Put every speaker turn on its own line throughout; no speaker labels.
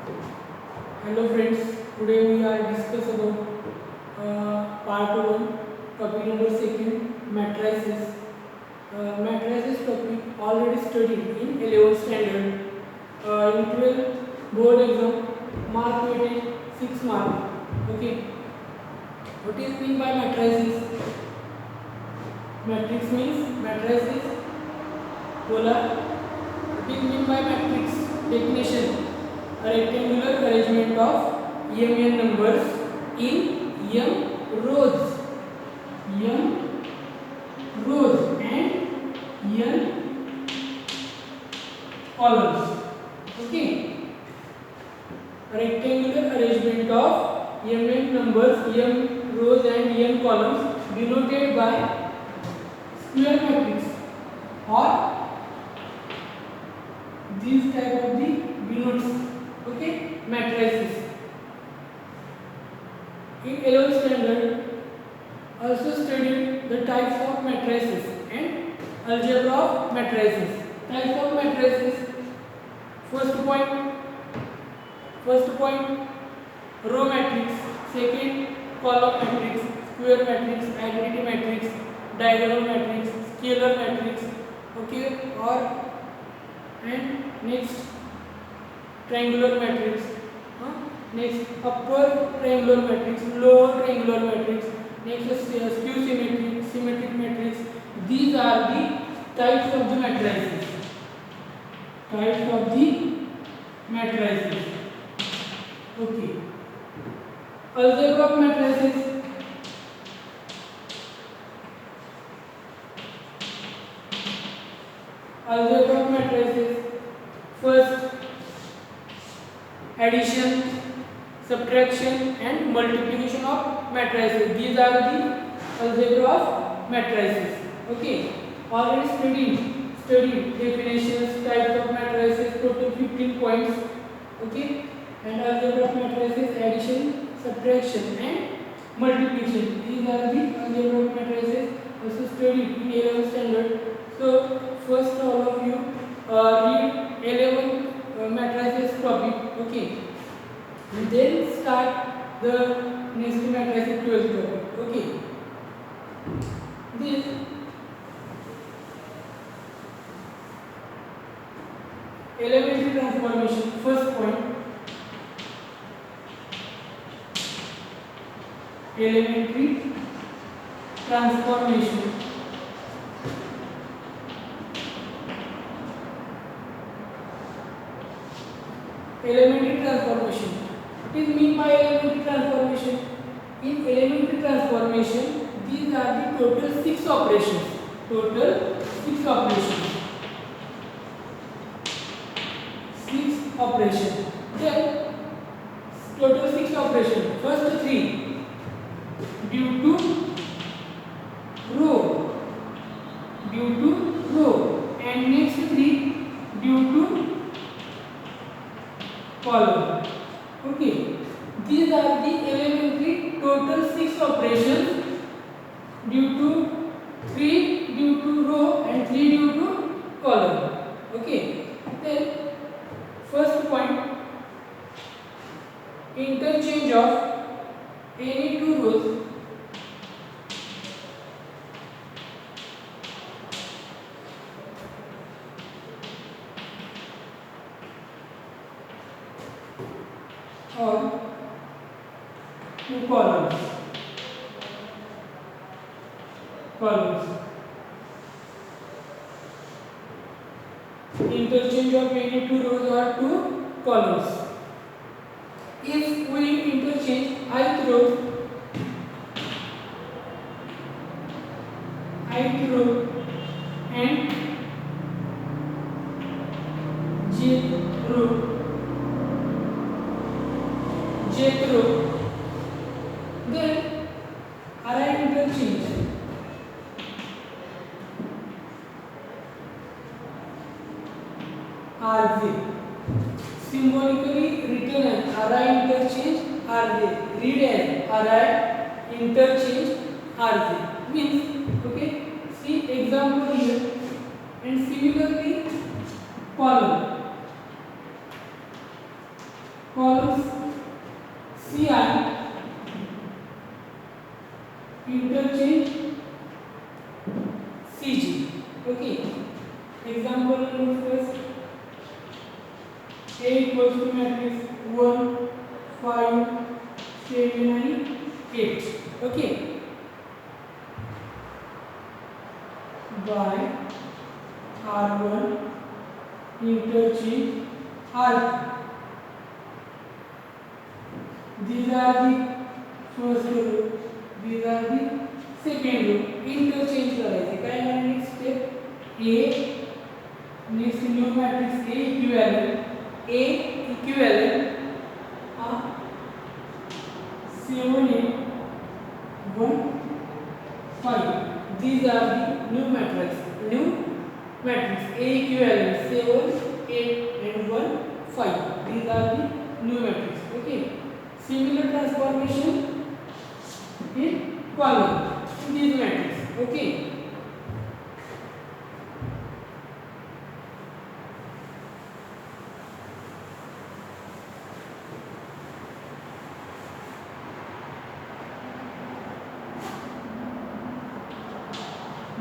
Hello friends, today we are discuss about part 1, topic number 2, matrices. Matrices topic already studied in 11th standard. In 12th board exam, mark weightage 6 mark. Okay, what is mean by matrices? Matrix means matrices. Bola. What is mean by matrix? Definition: a rectangular arrangement of m numbers in m rows and n columns. Okay, a rectangular arrangement of m numbers, m rows and n columns denoted by square matrix or these type of the denotes. Okay, matrices. In 11th standard, also studied the types of matrices and algebra of matrices. Types of matrices. First point, row matrix. Second, column matrix, square matrix, identity matrix, diagonal matrix, scalar matrix. Okay, or and next triangular matrix. Next upper triangular matrix, lower triangular matrix. Next skew symmetric matrix. These are the types of the matrices. Types of the matrices. Okay. Algebra of matrices. Algebra of matrices. First, addition, subtraction and multiplication of matrices. These are the algebra of matrices. Okay, already studied definitions, types of matrices, total 15 points. Okay, and algebra of matrices, addition, subtraction and multiplication. These are the algebra of matrices also studied in 11th standard. So first all of you read 11 matrices topic. Okay, and then start the next matrices 12th topic. Okay, this elementary transformation. First point, elementary transformation. Elementary transformation. What is mean by elementary transformation? In elementary transformation, these are the total 6 operations. Total 6 operations. 6 operations. Then total 6 operations. First 3 due to row, and next 3 due to column. Okay, these are the elementary total 6 operations due to 3 due to row and 3 due to column. Okay, then first point, interchange of any two rows or two columns. Interchange of any two rows or two columns. If we interchange ith row and jth row, then array interchange RJ, symbolically written as array interchange RJ, read as array interchange RJ means. Okay, see example here. And similarly column columns Ci interchange Cg. Okay. Example look first. A equals to matrix 1, 5, 7 and 8. Okay. By R1 interchange R2. These are the first row. These are the second row. Interchange करायचे काय आहे next step A next new matrix A equivalent 7 8 1 5. These are the new matrix A equivalent 7 8 and 1 5. These are the new matrix. Okay. Similar transformation in column in this matrix. Okay.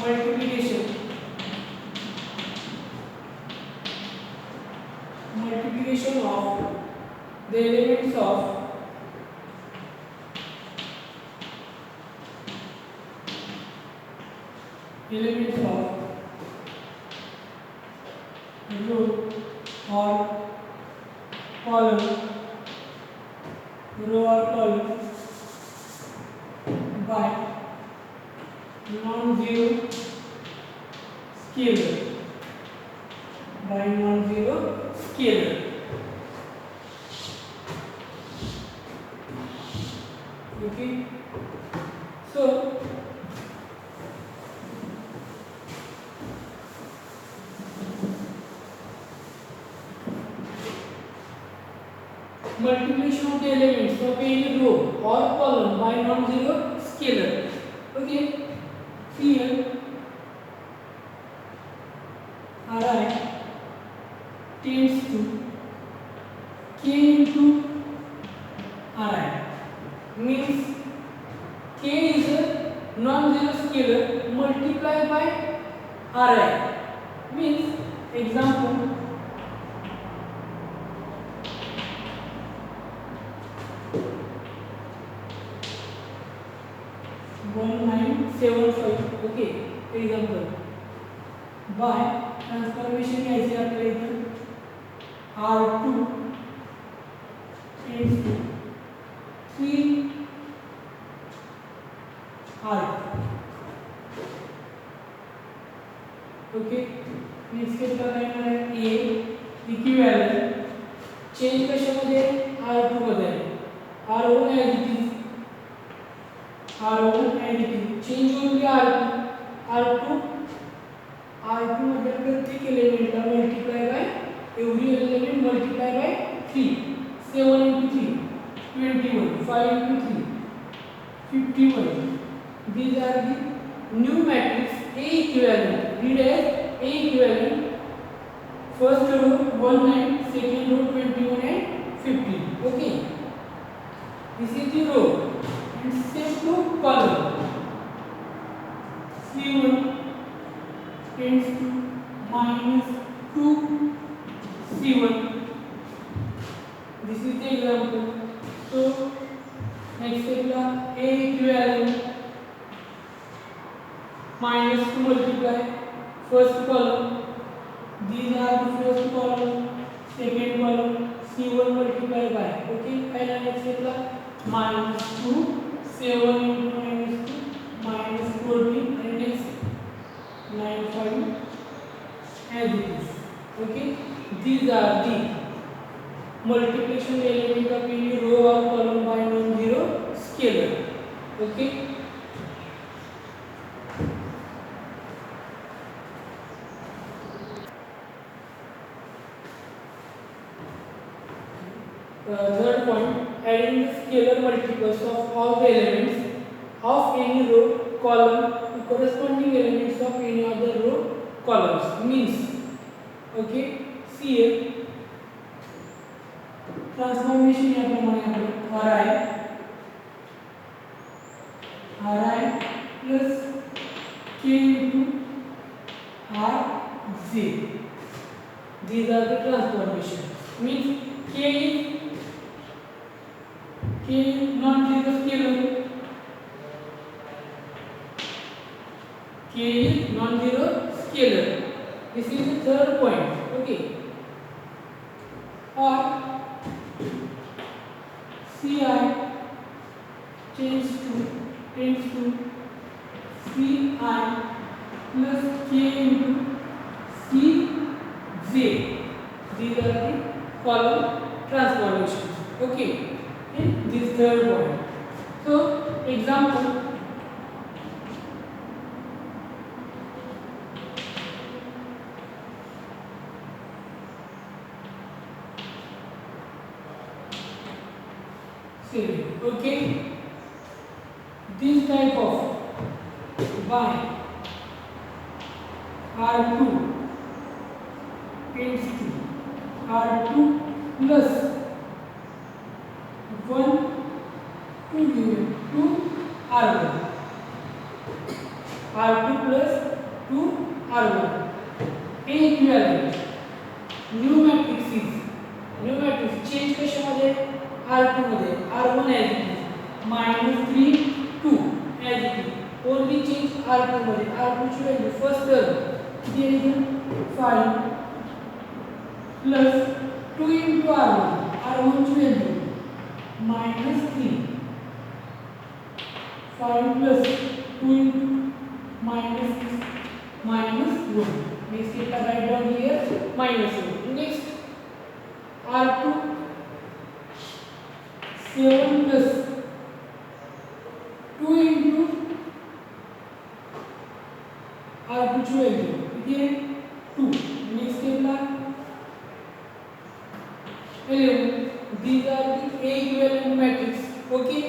Multiplication of the elements of row or column by non-zero scalar. Okay. So multiplication of the elements of any row or column by non-zero scalar. Okay. Here Ri tends to k into Ri. Means k is a non-zero scalar multiplied by Ri. Means example 1975. Okay. Example by transformation घ्यायची आपल्याला इथं R2 tends to 3 R. Okay. Next step काय येणार आहे A equivalent change कशामध्ये R2 मध्ये R1 as it is change only R2 मध्ये प्रत्येक एलिमेंटला multiply by every element multiply by 3 7 into 3 21 5 into 3 51. These are the new matrix A equivalent. Read as A equivalent. First row 1 9, second row 21 and 15. Okay. This is the row. And same to column. C1 tends to minus 2 C1. This is the example. So next step A equivalent minus 2 multiply first column. These are the first column, second column. C1 multiply by. Okay. Final next step minus 2 7 into minus 2 minus 14 and next 9 5 as it is. Okay. These are the multiplication element of any row or column by non-zero scalar. Okay. Third point, adding the scalar multiples of all the elements of any row column to corresponding elements of any other row columns means, okay, see here transformation याप्रमाणे आपलं ri plus k into rj. These are the transformation. Means k is non-zero scalar. K is non-zero scalar. This is the third point. Okay. Or Ci tends to Ci plus k into Cj. These are the column transformations. Okay. In this third point. So example. Okay, this type of y r2 tends to r2 plus 1 to given to r1, r2 plus 2 r1. equivalent new matrix change कशामध्ये r2 मध्ये r1 as it is -3 2 as it is only change r2 मध्ये r2 ची value first term किती आहे 5 plus 2 into r1 ची value -3 5 plus 2 into -1. Next we can write down here -1. Next r2 7 plus 2 into r2 ची value किती आहे 2. Next स्टेपला 11. These are the equivalent matrix. Okay.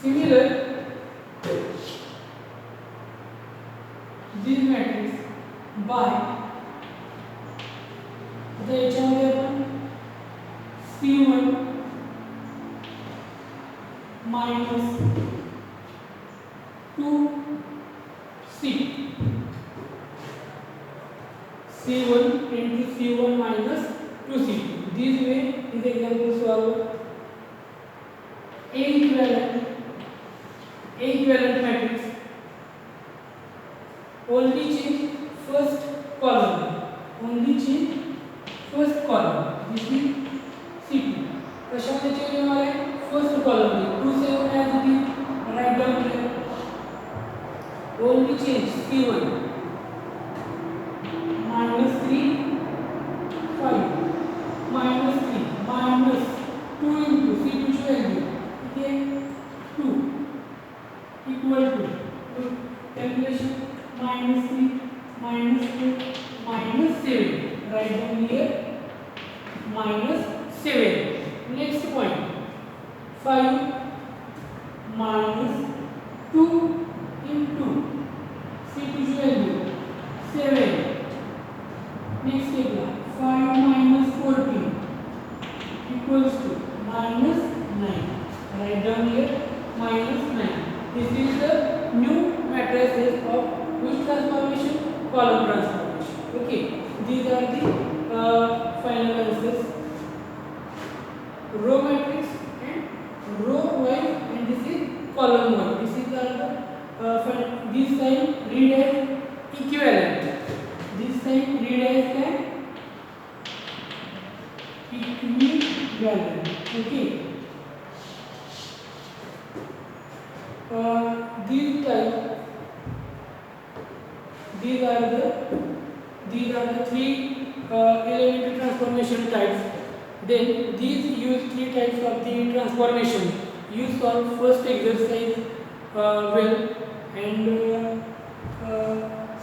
Similar, this matrix by आता याच्यामध्ये आपण C1 minus 2C C1 into C1 minus 2C. This way is example solved. Equivalent matrix only change first column. This is C2. कशामध्ये change होणार आहे first column में 2 7 as it is write down here. Only change C1 -3 5 -3 minus 2 into C2 ची value किती आहे 2 equal to calculation -3 -2 -7. Write down here -7. Next point 5 minus 2 into C2 ची value 7. Next step 5 minus 14 equals to -9. Write down here -9. This is the new matrices of which transformation? Column transformation. Okay. These are the final answers. Row matrix and row wise, and this is column wise. This is the this side read as equivalent. This side read as equivalent. Okay. These are the three elementary transformation types. Then these use three types of the transformation. You solve first exercise well and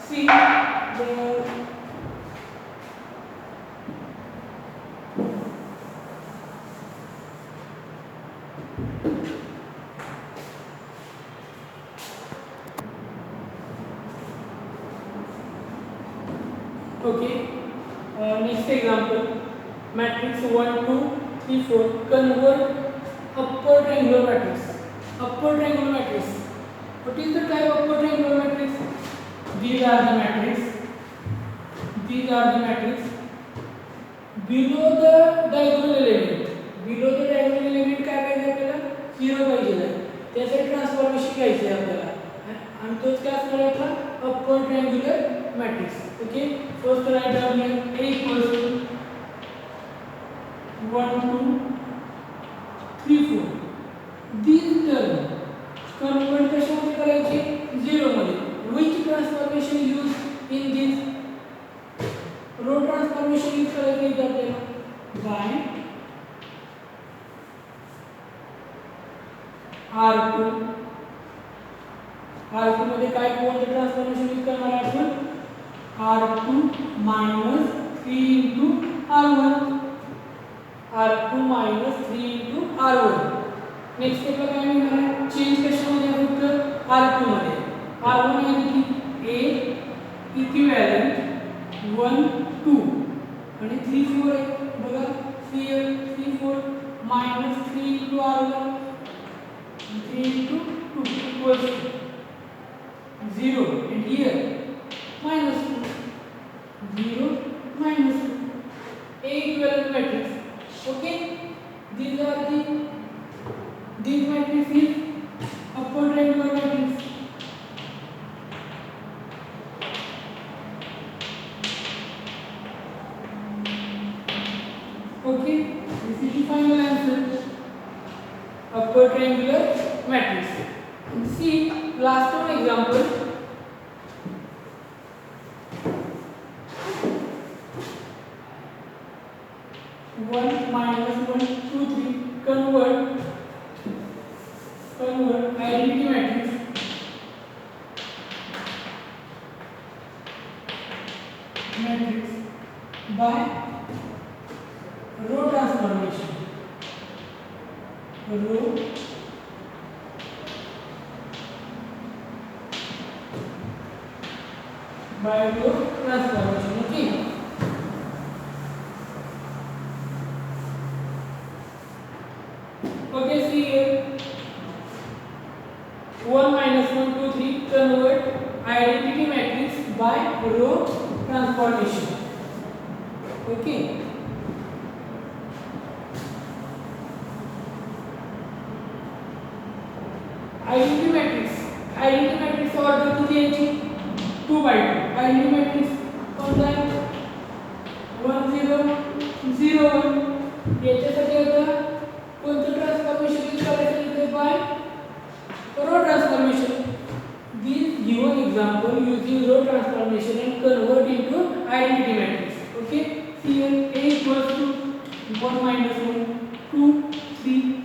see the Okay. Next example, matrix 1, 2, 3, 4. Convert upper triangular matrix. Upper triangular matrix. What is the type of upper triangular matrix? These are the matrix. These are the matrix. Below the diagonal element. Below the diagonal element काय पाहिजे आपल्याला? 0 पाहिजे. त्यासाठी transformation घ्यायचं आहे आपल्याला. आणि तोच काय असणार आहे आपला upper triangular matrix. Okay. First write down here A equals to 1, 2, 3, 4. These term convert कशामध्ये करायचे? 0 मध्ये. Which transformation used in this? Row transformation use करायचे इथे आपल्याला. By R2. R2 मध्ये काय कोणते ट्रान्सफॉर्मेशन यूज करणार आहे आपण? R2 minus 3 into R1. R2 minus 3 into R1. Next स्टेपला काय मिळणार आहे? चेंज कशामध्ये आहे फक्त R2 मध्ये. R1 आहे की A इक्विव्हॅलेंट 1 2 आणि 3 4 आहे बघा. 3 4 minus 3 into R1 3 into 2 equals to 0 and here minus 2 0 minus 2. A equivalent matrix. Okay, these matrix is upper triangular matrix. Okay, this is the final answer. Upper triangular matrix. And see last one example. 1 minus 1 2 3. Convert identity matrix by row transformation. Row by row transformation. Okay. Okay, see here 1 minus 1 2 3. Convert identity matrix by row transformation. Okay. Identity matrix order किती यायची? 2 by 2. Identity matrix कोणता आहे? 1 0 0 1. याच्यासाठी आता कोणतं transformation use करायचं इथे? By row transformation. These given example using row transformation and convert into identity matrix. Okay, see here A equals to 1 minus 1 2 3